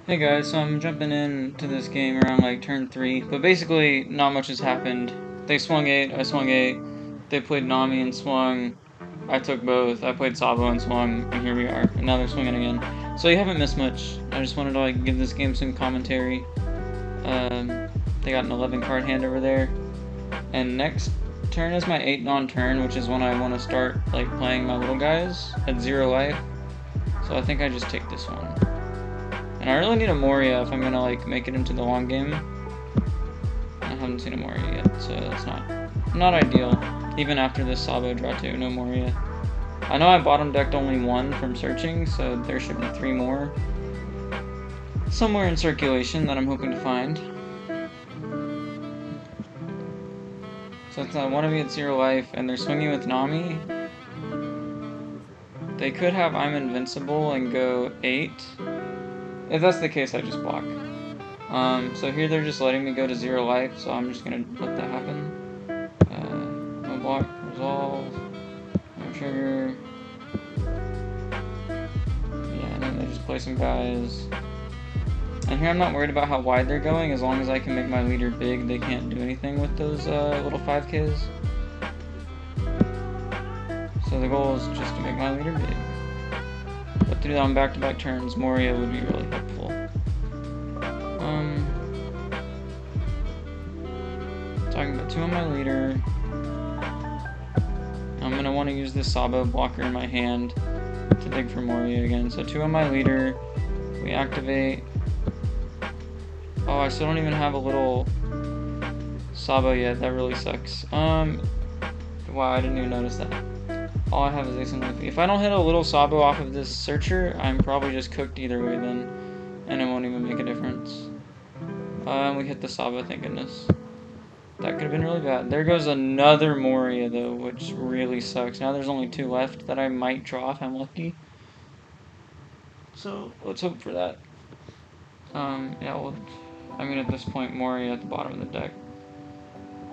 Hey guys, so I'm jumping into this game around like turn 3, but basically not much has happened. They swung 8, I swung 8, they played Nami and swung, I took both, I played Sabo and swung, and here we are, and now they're swinging again. So you haven't missed much. I just wanted to like give this game some commentary. They got an 11 card hand over there, and next turn is my 8 non-turn, which is when I want to start like playing my little guys at 0 life. So I think I just take this one. And I really need a Moria if I'm gonna like make it into the long game. I haven't seen a Moria yet, so that's not ideal. Even after this Sabo draw 2, no Moria. I know I bottom decked only 1 from searching, so there should be 3 more somewhere in circulation that I'm hoping to find. So it's one of you at 0 life, and they're swinging with Nami. They could have I'm invincible and go 8. If that's the case, I just block. So here they're just letting me go to 0 life, so I'm just gonna let that happen. No block, resolve, no trigger. Yeah, and then they just play some guys. And here I'm not worried about how wide they're going, as long as I can make my leader big, they can't do anything with those little 5Ks. So the goal is just to make my leader big. But to do that on back-to-back turns, Moria would be really helpful. Talking about 2 on my leader. I'm going to want to use this Sabo blocker in my hand to dig for Moria again. So 2 on my leader. We activate. Oh, I still don't even have a little Sabo yet. That really sucks. Wow, I didn't even notice that. All I have is Ace and Luffy. If I don't hit a little Sabo off of this searcher, I'm probably just cooked either way then. And it won't even make a difference. We hit the Sabo, thank goodness. That could have been really bad. There goes another Moria though, which really sucks. Now there's only 2 left that I might draw if I'm lucky. So let's hope for that. Yeah, well, I mean at this point, Moria at the bottom of the deck.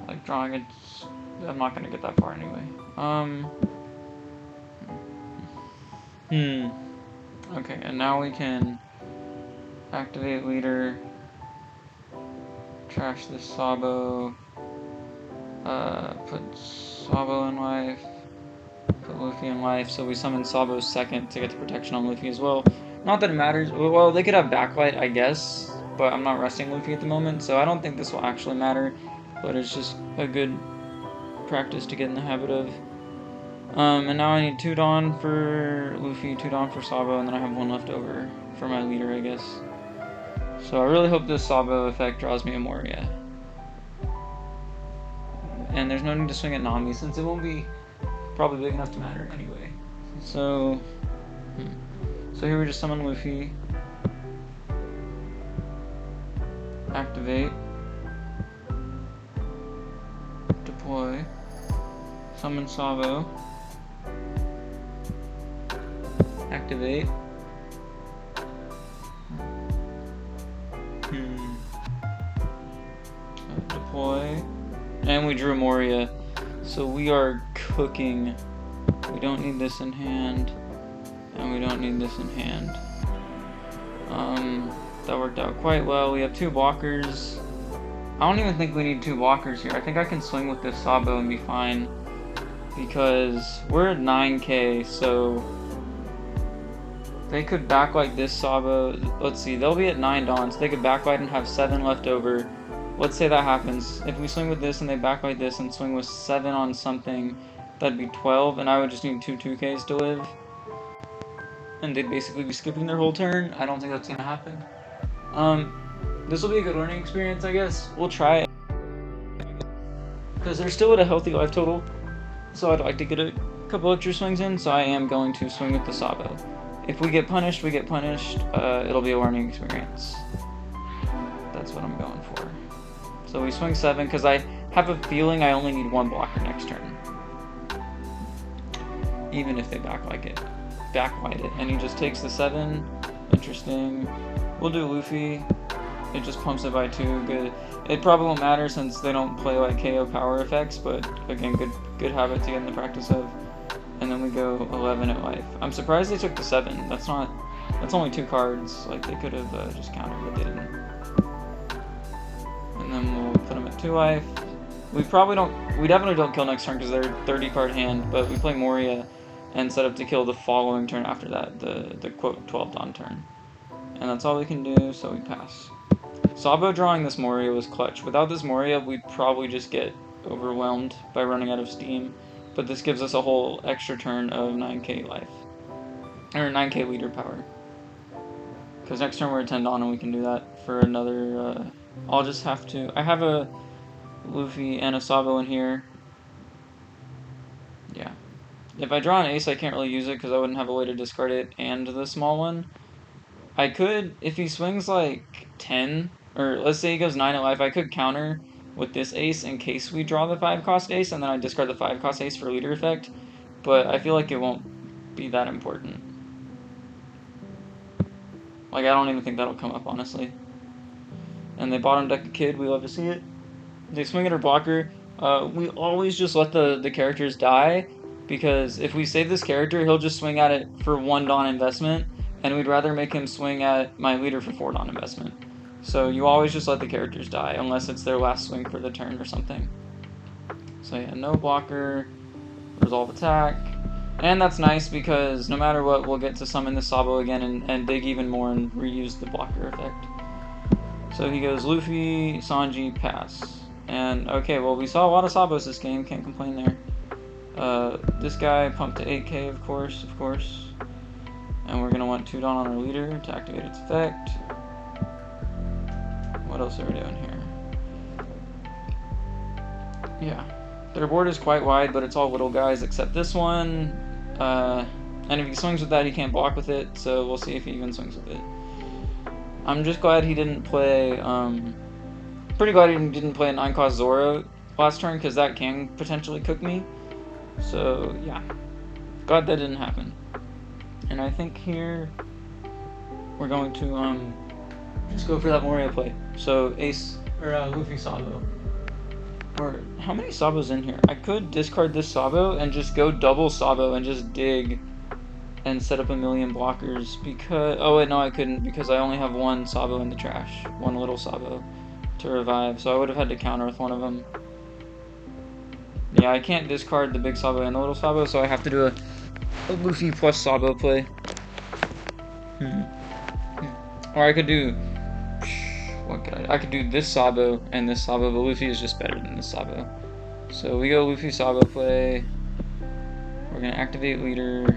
Like drawing it, I'm not gonna get that far anyway. Okay, and now we can activate leader, trash this Sabo, put Sabo in life, put Luffy in life, so we summon Sabo second to get the protection on Luffy as well. Not that it matters, well, they could have backlight, I guess, but I'm not resting Luffy at the moment, so I don't think this will actually matter, but it's just a good practice to get in the habit of. And now I need 2 Dawn for Luffy, 2 Dawn for Sabo, and then I have 1 left over for my leader, I guess. So I really hope this Sabo effect draws me a Moria. And there's no need to swing at Nami, since it won't be probably big enough to matter anyway. So here we just summon Luffy. Activate. Deploy. Summon Sabo. Activate. Deploy. And we drew Moria. So we are cooking. We don't need this in hand. And we don't need this in hand. That worked out quite well. We have 2 blockers. I don't even think we need 2 blockers here. I think I can swing with this Sabo and be fine. Because we're at 9k, so they could backlight this Sabo. Let's see, they'll be at 9 Dawns. They could backlight and have 7 left over. Let's say that happens. If we swing with this and they backlight this and swing with 7 on something, that'd be 12, and I would just need 2 2Ks to live. And they'd basically be skipping their whole turn. I don't think that's gonna happen. This will be a good learning experience, I guess. We'll try it. Because they're still at a healthy life total. So I'd like to get a couple extra swings in, so I am going to swing with the Sabo. If we get punished, we get punished. It'll be a learning experience. That's what I'm going for. So we swing 7, because I have a feeling I only need 1 blocker next turn. Even if they backlight it. And he just takes the 7. Interesting. We'll do Luffy. It just pumps it by 2. Good. It probably won't matter since they don't play like KO power effects, but again, good habit to get in the practice of. And then we go 11 at life. I'm surprised they took the 7. That's not That's only 2 cards. Like, they could have just countered, but they didn't. And then we'll put them at 2 life. We definitely don't kill next turn because they're 30 card hand, but we play Moria and set up to kill the following turn after that, the quote 12 Dawn turn. And that's all we can do, so we pass. Sabo drawing this Moria was clutch. Without this Moria, we'd probably just get overwhelmed by running out of steam, but this gives us a whole extra turn of 9k life. Or 9k leader power. Because next turn we're at 10 Dawn and we can do that for another, I'll just have to... I have a Luffy and a Sabo in here. Yeah. If I draw an ace, I can't really use it because I wouldn't have a way to discard it and the small one. I could, if he swings like 10, or let's say he goes 9 at life, I could counter with this ace in case we draw the 5-cost ace, and then I discard the 5-cost ace for leader effect, but I feel like it won't be that important. Like, I don't even think that'll come up, honestly. And they bottom deck a kid, we love to see it. They swing at our blocker. We always just let the characters die, because if we save this character, he'll just swing at it for 1 Dawn investment, and we'd rather make him swing at my leader for 4 Dawn investment. So you always just let the characters die, unless it's their last swing for the turn or something. So yeah, no blocker, resolve attack. And that's nice because no matter what, we'll get to summon the Sabo again and dig even more and reuse the blocker effect. So he goes Luffy, Sanji, pass. And okay, well we saw a lot of Sabos this game, can't complain there. This guy pumped to 8k, of course. And we're gonna want 2 Dawn on our leader to activate its effect. What else are we doing here? Yeah. Their board is quite wide, but it's all little guys except this one. And if he swings with that, he can't block with it, so we'll see if he even swings with it. I'm just glad he didn't play, pretty glad he didn't play a 9-cost Zoro last turn, because that can potentially cook me. So, yeah. Glad that didn't happen. And I think here, we're going to, just go for that Moria play. So, Ace, or Luffy Sabo. Or, how many Sabos in here? I could discard this Sabo and just go double Sabo and just dig and set up a million blockers because... Oh wait, no I couldn't because I only have 1 Sabo in the trash. 1 little Sabo to revive, so I would have had to counter with one of them. Yeah, I can't discard the big Sabo and the little Sabo, so I have to do a Luffy plus Sabo play. Or I could do... What could I could do this Sabo and this Sabo, but Luffy is just better than this Sabo. So we go Luffy Sabo play. We're gonna activate leader.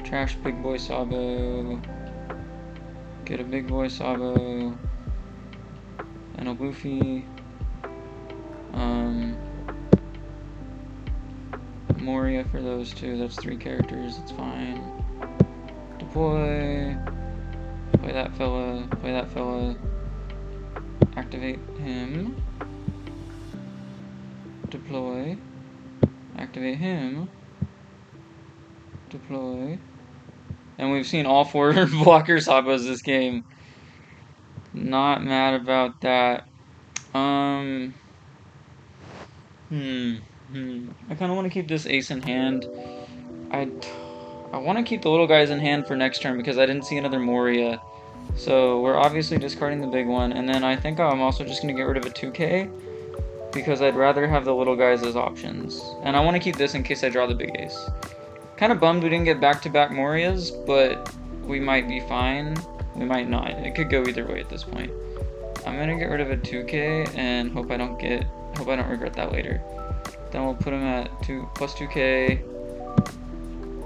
Trash big boy Sabo. Get a big boy Sabo. And a Luffy. Moria for those 2. That's 3 characters. It's fine. Deploy. Play that fella, activate him, deploy, activate him, deploy, and we've seen all 4 blocker Sabos this game. Not mad about that. I kind of want to keep this ace in hand. I want to keep the little guys in hand for next turn because I didn't see another Moria. So we're obviously discarding the big one, and then I think I'm also just going to get rid of a 2k because I'd rather have the little guys as options. And I want to keep this in case I draw the big ace. Kind of bummed we didn't get back-to-back Morias, but we might be fine. We might not. It could go either way at this point. I'm going to get rid of a 2k and hope I don't regret that later. Then we'll put him at plus 2k.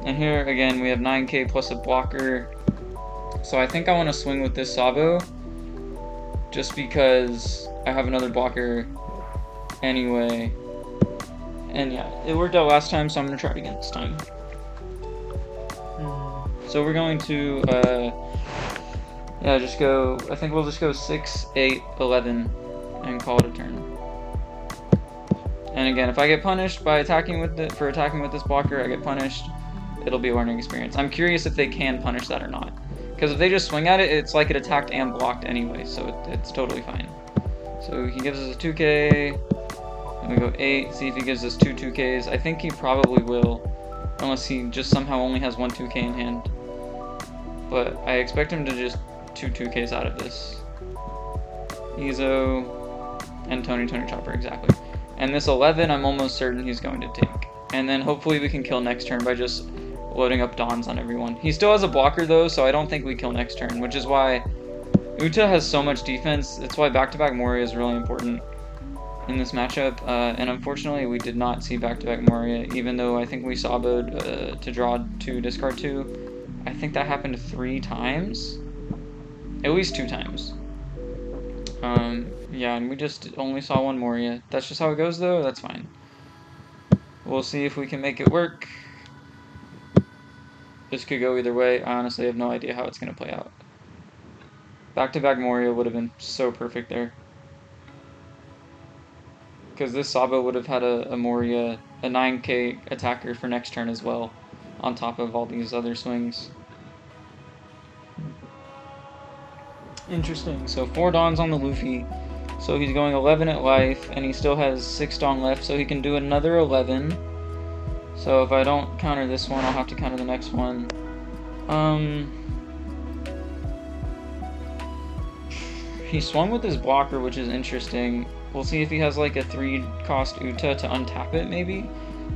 And here, again, we have 9k plus a blocker. So I think I want to swing with this Sabo, just because I have another blocker anyway. And yeah, it worked out last time, so I'm going to try it again this time. So we're going to, yeah, just go, I think we'll just go 6, 8, 11, and call it a turn. And again, if I get punished by attacking with this blocker, I get punished. It'll be a learning experience. I'm curious if they can punish that or not. Because if they just swing at it, it's like it attacked and blocked anyway, so it's totally fine. So he gives us a 2k, and we go 8, see if he gives us 2 2ks. I think he probably will. Unless he just somehow only has one 2k in hand. But I expect him to just 2Ks out of this. Ezo and Tony Chopper, exactly. And this 11, I'm almost certain he's going to take. And then hopefully we can kill next turn by just loading up Dons on everyone. He still has a blocker though, so I don't think we kill next turn, which is why Uta has so much defense. That's why back-to-back Moria is really important in this matchup. And unfortunately, we did not see back-to-back Moria, even though I think we saboed to draw 2, discard 2. I think that happened 3 times. At least 2 times. Yeah, and we just only saw 1 Moria. That's just how it goes though, that's fine. We'll see if we can make it work. This could go either way. I honestly have no idea how it's going to play out. Back-to-back Moria would have been so perfect there. Because this Sabo would have had a Moria, a 9k attacker for next turn as well, on top of all these other swings. Interesting. So 4 Dons on the Luffy. So he's going 11 at life, and he still has 6 Don left, so he can do another 11. So if I don't counter this one, I'll have to counter the next one. He swung with his blocker, which is interesting. We'll see if he has like a 3-cost Uta to untap it, maybe.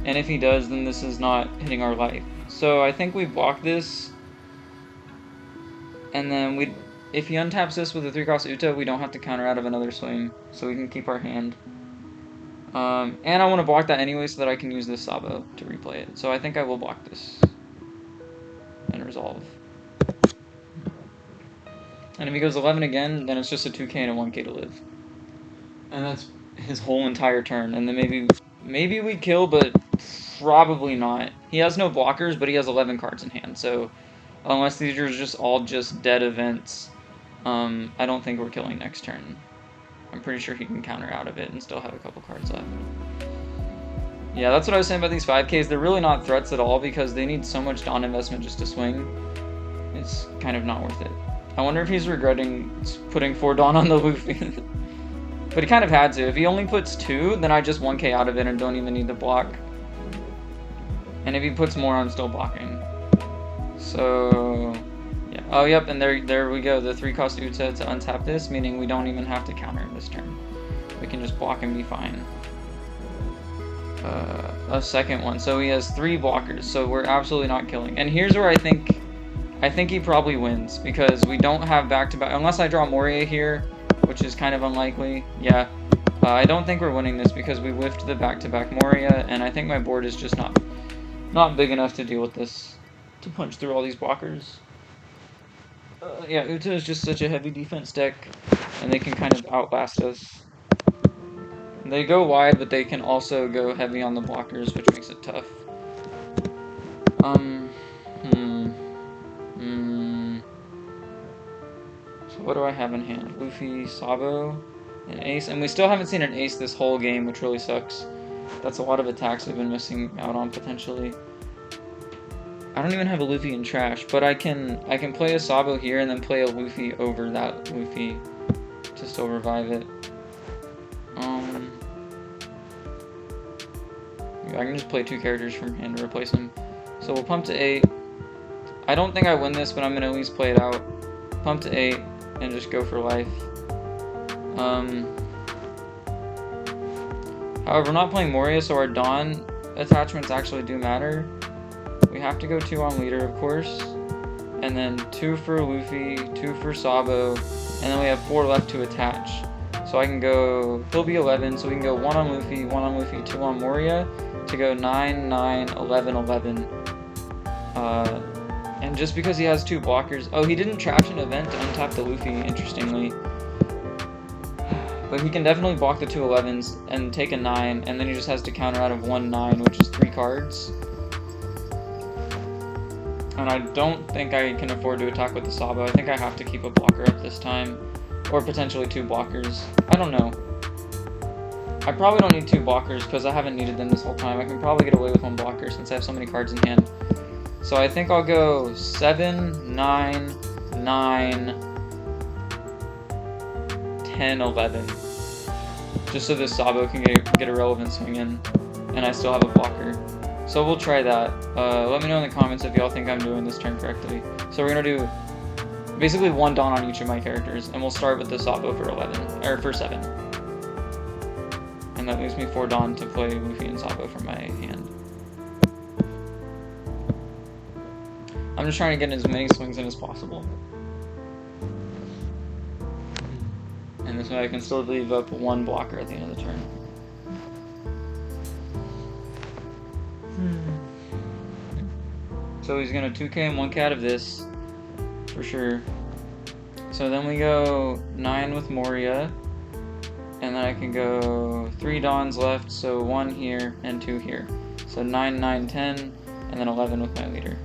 And if he does, then this is not hitting our life. So I think we block this. And then if he untaps this with a 3-cost Uta, we don't have to counter out of another swing. So we can keep our hand. And I want to block that anyway so that I can use this Sabo to replay it. So I think I will block this. And resolve. And if he goes 11 again, then it's just a 2k and a 1k to live. And that's his whole entire turn. And then maybe we kill, but probably not. He has no blockers, but he has 11 cards in hand. So unless these are just all just dead events, I don't think we're killing next turn. I'm pretty sure he can counter out of it and still have a couple cards left. Yeah, that's what I was saying about these 5Ks. They're really not threats at all because they need so much Don investment just to swing. It's kind of not worth it. I wonder if he's regretting putting 4 Don on the Luffy. But he kind of had to. If he only puts 2, then I just 1k out of it and don't even need the block. And if he puts more, I'm still blocking. So yeah. Oh, yep, and there we go. The 3-cost Uta to untap this, meaning we don't even have to counter this turn. We can just block and be fine. A second one. So he has 3 blockers, so we're absolutely not killing. And here's where I think he probably wins, because we don't have back-to-back, unless I draw Moria here, which is kind of unlikely. Yeah, I don't think we're winning this because we whiffed the back-to-back Moria, and I think my board is just not big enough to deal with this, to punch through all these blockers. Yeah, Uta is just such a heavy defense deck, and they can kind of outlast us. They go wide, but they can also go heavy on the blockers, which makes it tough. So what do I have in hand? Luffy, Sabo, and Ace. And we still haven't seen an Ace this whole game, which really sucks. That's a lot of attacks we've been missing out on, potentially. I don't even have a Luffy in trash, but I can play a Sabo here and then play a Luffy over that Luffy to still revive it. I can just play 2 characters from hand to replace him. So we'll pump to 8. I don't think I win this, but I'm going to at least play it out. Pump to 8 and just go for life. However, we're not playing Moria, so our Dawn attachments actually do matter. We have to go 2 on leader, of course. And then 2 for Luffy, 2 for Sabo, and then we have 4 left to attach. So I can go, he'll be 11, so we can go 1 on Luffy, 2 on Moria, to go 9, 9, 11, 11. And just because he has 2 blockers, oh, he didn't trash an event to untap the Luffy, interestingly. But he can definitely block the 2 11s and take a 9, and then he just has to counter out of 1 9, which is 3 cards. And I don't think I can afford to attack with the Sabo. I think I have to keep a blocker up this time. Or potentially 2 blockers. I don't know. I probably don't need 2 blockers because I haven't needed them this whole time. I can probably get away with 1 blocker since I have so many cards in hand. So I think I'll go 7, 9, 9, 10, 11. Just so this Sabo can get a relevant swing in. And I still have a blocker. So we'll try that. Let me know in the comments if y'all think I'm doing this turn correctly. So we're gonna do basically 1 Dawn on each of my characters, and we'll start with the Sabo for 11, or for 7. And that leaves me 4 Dawn to play Luffy and Sabo from my hand. I'm just trying to get as many swings in as possible. And this way I can still leave up 1 blocker at the end of the turn. So he's gonna 2k and 1k out of this, for sure. So then we go 9 with Moria, and then I can go 3 Dawns left, so 1 here and 2 here. So 9, 9, 10, and then 11 with my leader.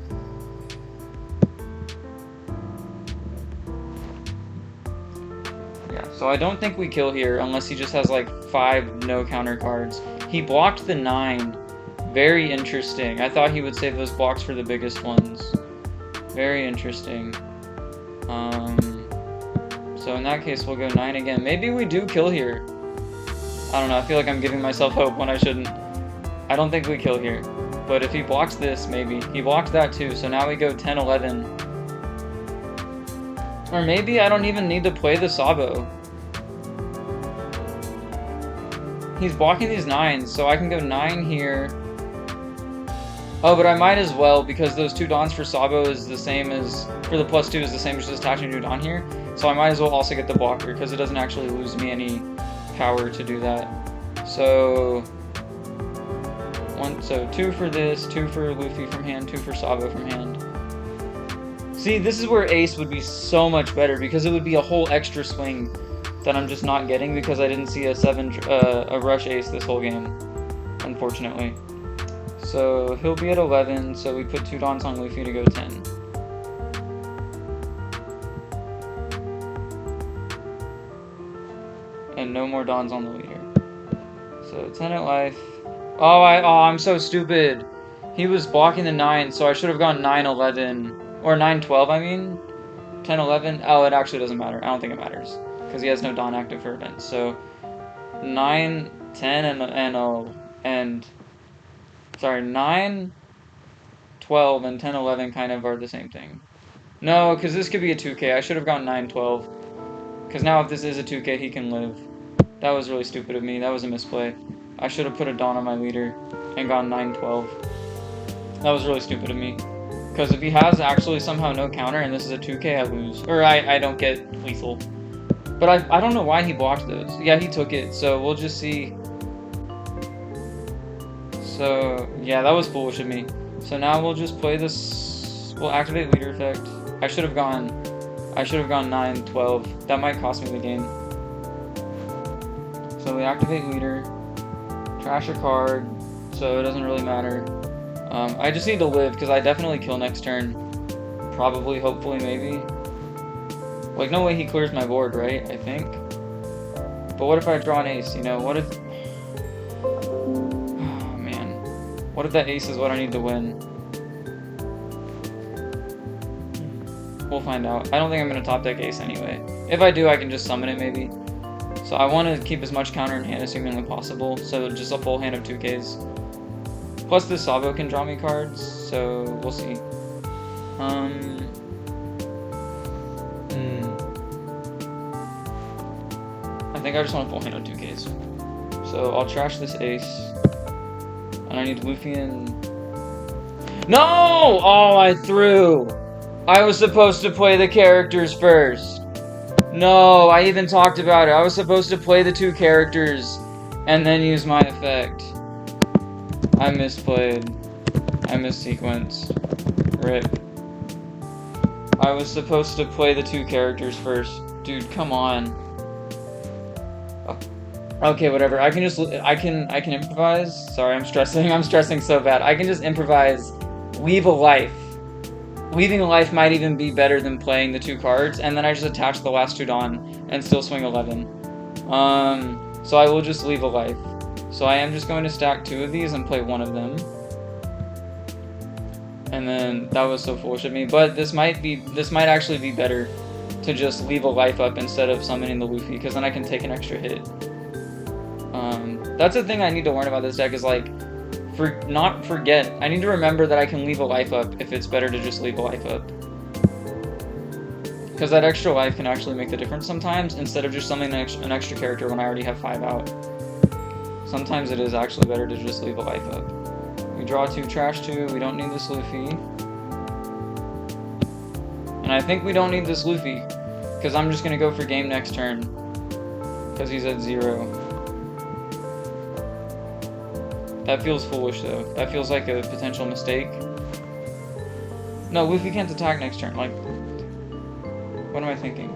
Yeah, so I don't think we kill here unless he just has like 5 no counter cards. He blocked the 9. Very interesting. I thought he would save those blocks for the biggest ones. Very interesting. So in that case, we'll go 9 again. Maybe we do kill here. I don't know. I feel like I'm giving myself hope when I shouldn't. I don't think we kill here. But if he blocks this, maybe. He blocked that too, so now we go 10, 11. Or maybe I don't even need to play the Sabo. He's blocking these 9s, so I can go 9 here. Oh, but I might as well, because those 2 Dawns for Sabo is the same as, for the +2 is the same as just attaching 2 Dawn here. So I might as well also get the blocker, because it doesn't actually lose me any power to do that. So, 2 for this, 2 for Luffy from hand, 2 for Sabo from hand. See, this is where Ace would be so much better, because it would be a whole extra swing that I'm just not getting, because I didn't see a rush Ace this whole game, unfortunately. So he'll be at 11, so we put 2 Dawns on Luffy to go 10. And no more Dawns on the leader. So 10 at life. Oh, I'm so stupid. He was blocking the 9, so I should have gone 9, 11. Or 9, 12, I mean. 10, 11. Oh, it actually doesn't matter. I don't think it matters. Because he has no Dawn active for events. So 9, 10, and sorry, 9, 12, and 10, 11 kind of are the same thing. No, because this could be a 2k. I should have gone 9, 12. Because now if this is a 2k, he can live. That was really stupid of me. That was a misplay. I should have put a Dawn on my leader and gone 9, 12. That was really stupid of me. Because if he has actually somehow no counter and this is a 2k, I lose. Or I don't get lethal. But I don't know why he blocked those. Yeah, he took it, so we'll just see. So, yeah, that was foolish of me. So now we'll just play this. We'll activate leader effect. I should have gone 9, 12. That might cost me the game. So we activate leader. Trash a card, so it doesn't really matter. I just need to live, because I definitely kill next turn. Probably, hopefully, maybe. Like, no way he clears my board, right? I think. But what if I draw an ace, you know? What if... Oh, man. What if that ace is what I need to win? We'll find out. I don't think I'm going to top deck ace anyway. If I do, I can just summon it, maybe. So I want to keep as much counter in hand as humanly possible. So just a full hand of 2Ks. Plus this Sabo can draw me cards, so we'll see. I think I just want a full hand of 2Ks. So I'll trash this ace. And I need Luffy and... No! Oh, I threw! I was supposed to play the characters first. No, I even talked about it. I was supposed to play the 2 characters and then use my effect. I misplayed. I missequenced. RIP. I was supposed to play the 2 characters first. Dude, come on. Okay, whatever. I can just... I can improvise. Sorry, I'm stressing. I'm stressing so bad. I can just improvise. Leave a life. Leaving a life might even be better than playing the 2 cards, and then I just attach the last 2 Dawn and still swing 11. So I will just leave a life. So I am just going to stack 2 of these and play 1 of them. And then that was so foolish of me, but this might actually be better to just leave a life up instead of summoning the Luffy, because then I can take an extra hit. That's the thing I need to learn about this deck is like not forget. I need to remember that I can leave a life up if it's better to just leave a life up. Because that extra life can actually make the difference sometimes, instead of just summoning an extra character when I already have 5 out. Sometimes it is actually better to just leave a life up. We draw 2, trash 2, we don't need this Luffy. And I think we don't need this Luffy, because I'm just going to go for game next turn. Because he's at 0. That feels foolish though. That feels like a potential mistake. No, Luffy can't attack next turn. Like, what am I thinking?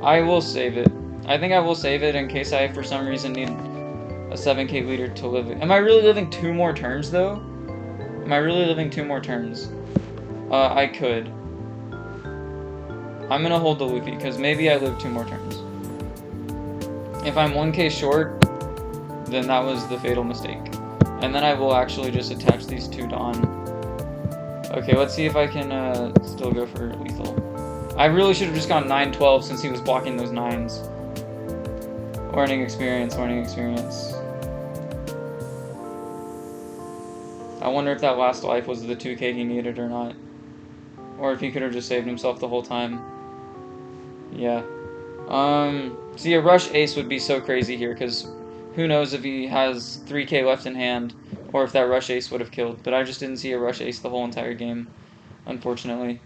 I will save it. I think I will save it in case I, for some reason, need a 7k leader to live it. Am I really living 2 more turns, though? Am I really living 2 more turns? I could. I'm gonna hold the Luffy, because maybe I live 2 more turns. If I'm 1k short, then that was the fatal mistake. And then I will actually just attach these 2 Dawn. Okay, let's see if I can still go for lethal. I really should have just gone 9-12 since he was blocking those 9s. Learning experience, learning experience. I wonder if that last life was the 2k he needed or not. Or if he could have just saved himself the whole time. Yeah. See, a rush ace would be so crazy here, because who knows if he has 3k left in hand, or if that rush ace would have killed. But I just didn't see a rush ace the whole entire game, unfortunately.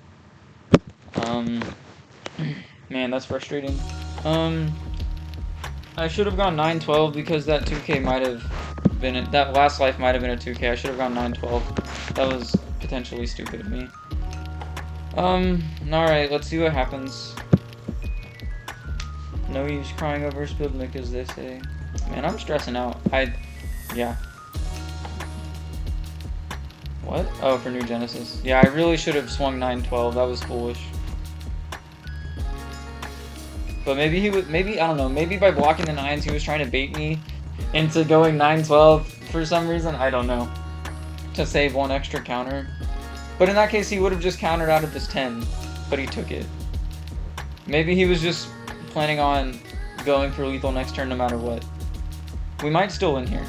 Man, that's frustrating. I should have gone 9-12 because that 2k might have been, that last life might have been a 2k. I should have gone 9-12. That was potentially stupid of me. Alright, let's see what happens. No use crying over spilled milk, as they say. Man, I'm stressing out. Yeah. What? Oh, for New Genesis. Yeah, I really should have swung 9-12. That was foolish. But maybe he would, I don't know, maybe by blocking the 9s he was trying to bait me into going 9-12 for some reason, I don't know. To save 1 extra counter. But in that case he would have just countered out of this 10, but he took it. Maybe he was just planning on going for lethal next turn no matter what. We might still win here.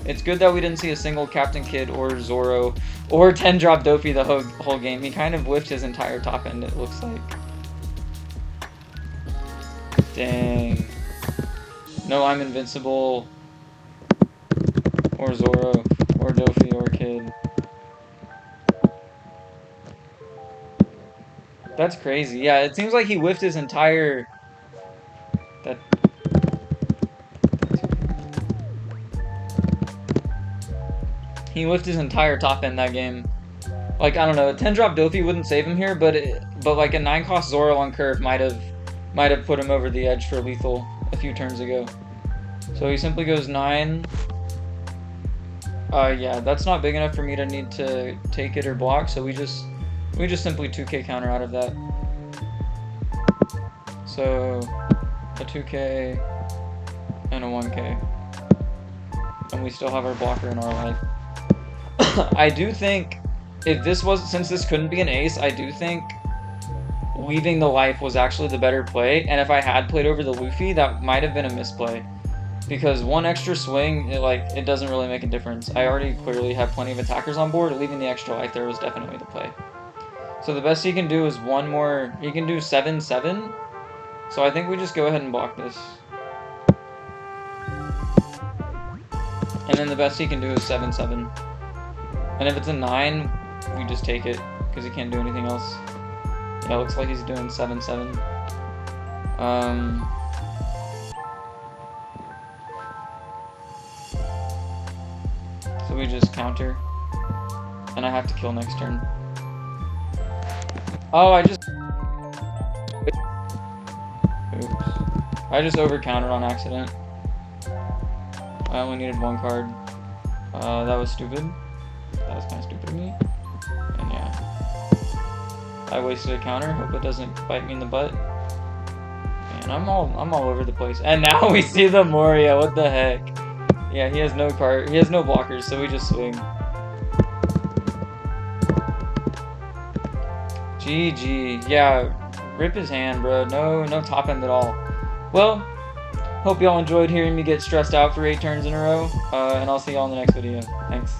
It's good that we didn't see a single Captain Kid or Zoro or 10-drop Dofi the whole game. He kind of whiffed his entire top end, it looks like. Dang. No, I'm invincible. Or Zoro. Or Dofi or Kid. That's crazy. Yeah, it seems like he whiffed his entire... He whiffed his entire top end that game. Like, I don't know, a 10-drop Dofi wouldn't save him here, but like a 9-cost Zoro on curve might have put him over the edge for lethal a few turns ago. So he simply goes 9. Yeah, that's not big enough for me to need to take it or block, so we just simply 2k counter out of that. So a 2k and a 1k. And we still have our blocker in our life. I do think if this was, since this couldn't be an ace, I do think leaving the life was actually the better play, and if I had played over the Luffy, that might have been a misplay. Because 1 extra swing, it doesn't really make a difference. I already clearly have plenty of attackers on board, leaving the extra life there was definitely the play. So the best he can do is 1 more, he can do 7-7, so I think we just go ahead and block this. And then the best he can do is 7-7. And if it's a 9, we just take it, because he can't do anything else. Yeah, it looks like he's doing 7-7. So we just counter. And I have to kill next turn. Oh, Oops. I just over-countered on accident. I only needed 1 card. That was stupid. That was kind of stupid of me. And yeah. I wasted a counter. Hope it doesn't bite me in the butt. Man, I'm all over the place. And now we see the Moria. What the heck? Yeah, he has no card. He has no blockers, so we just swing. GG. Yeah, rip his hand, bro. No top end at all. Well, Hope y'all enjoyed hearing me get stressed out for 8 turns in a row, and I'll see y'all in the next video. Thanks.